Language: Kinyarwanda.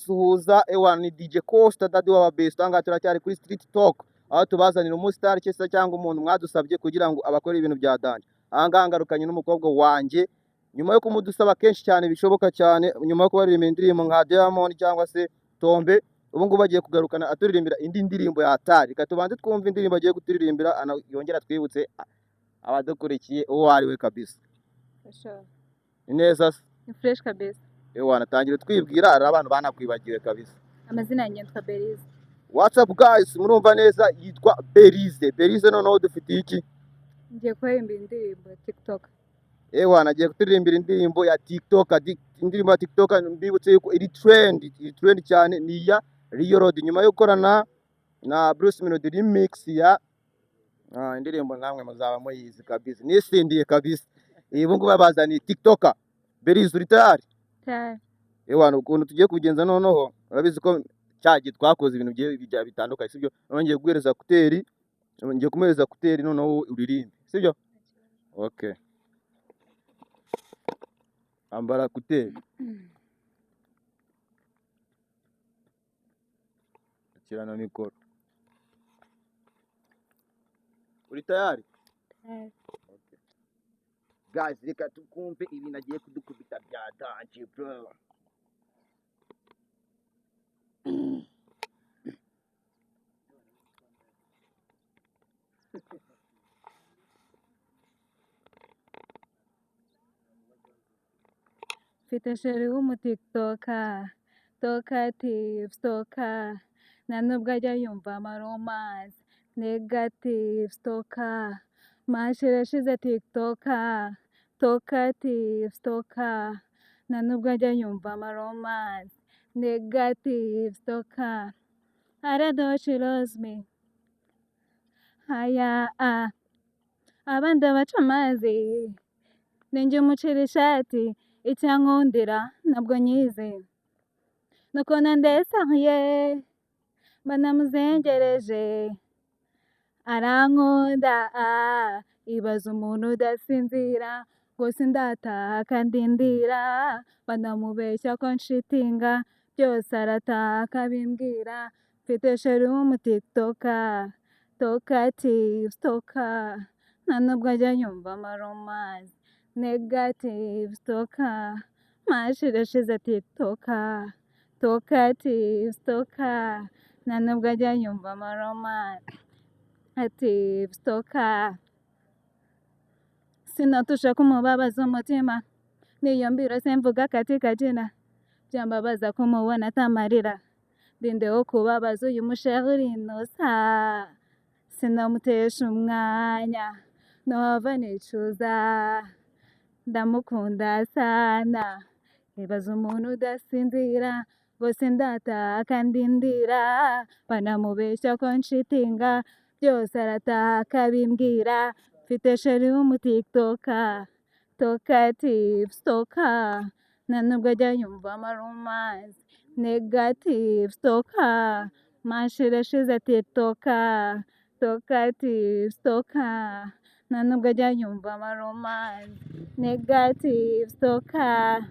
kubasuhuza ni DJ Costa Daddy w'ababesto. Aha ngaha turacyari kuri Street Talk, aho tubazanira umustar cyangwa umuntu mwadusabye kugira ngo abakore ibintu bya danje. Aha ngaha ngarukanye n'umukobwa wanjye nyuma yo kumudusaba kenshi cyane bishoboka cyane, nyuma yo kubaririmba indirimbo nka Diamond cyangwa se Tombe, ubu ngubu bagiye kugarukana aturirimbira indi ndirimbo ya hatari. Reka tubanze twumve indirimbo agiye kuturirimbira, yongera twibutse abadukurikiye uwo ari we kabisa. Ni neza se? Ni fresh kabisa. Natangira twibwira, hari abantu banakwibagiwe kabisa. Amazina yanjye yitwa Berize. What's up guys, murumva neza, yitwa Berize. Berize noneho dufitiye iki? Ngiye kuririmba indirimbo ya TikTok. Nagiye kuturirimbira indirimbo ya TikTok. Indirimbo ya TikTok mbibutse yuko iri trend cyane, ni ya Rio Road, nyuma yo gukorana na Bruce Melody remix ya indirimbo namwe muzaba muyizi kabisa, nisindiye kabisa. Ubu ngubu babazaniye TikTok. Berize uri tayari? Tayari. Ukuntu tugiye kugenza noneho, urabizi ko cyagiye twakoze ibintu bitandukanye, sibyo? Ngiye kuguhereza kuteri, ngiye kumuhereza kuteri noneho uririmbe, sibyo? Okay. Ambara kuteri. Akirana mikoro. Uri tayari? Tayari. Okay. Guys, reka tukumve ibintu agiye kudukubita bya danje bro. Mfite sheri w'umutiktoka, talkative stalker, nta nubwo ajya yumva amaromansi, negative stalker, mashira ashize tiktoka, talkative stalker, nta nubwo ajya yumva amaromansi, negative stalker, I don't know she loves me, abandi baca amazi, ninjye umucira ishati, icyankundira ntabwo nyizi, nuko nandesariye banamuzengereje, arankunda ibaza umuntu udasinzira, ngo sindataha kandi ndira, banamubeshya ko nshitinga, byose arataha akabimbwira. Mfite sheri w'umutiktoka, talkative stalker, nta nubwo ajya yumva amaromansi, negative stalker, mashira ashize tiktoka, talkative stalker, nta nubwo ajya yumva amaromansi, negative stalker, sinatusha kumubabaza umutima, niyo mbiro simvuga katika jina, byambabaza kumubona atamarira, ndindeho kubabaza uyu musheri inosa, sinamutesha umwanya, nohava nicuza, ndamukunda sana, ibaza umuntu udasinzira, ngo sindataha kandi ndira, banamubeshya ko nshitinga, byose arataha akabimbwira. Mfite sheri w'umutiktoka, talkative stalker, nta nubwo ajya yumva amaromansi, negative stalker, mashira ashize tiktoka, talkative stalker, nta nubwo ajya yumva amaromansi, negative stalker.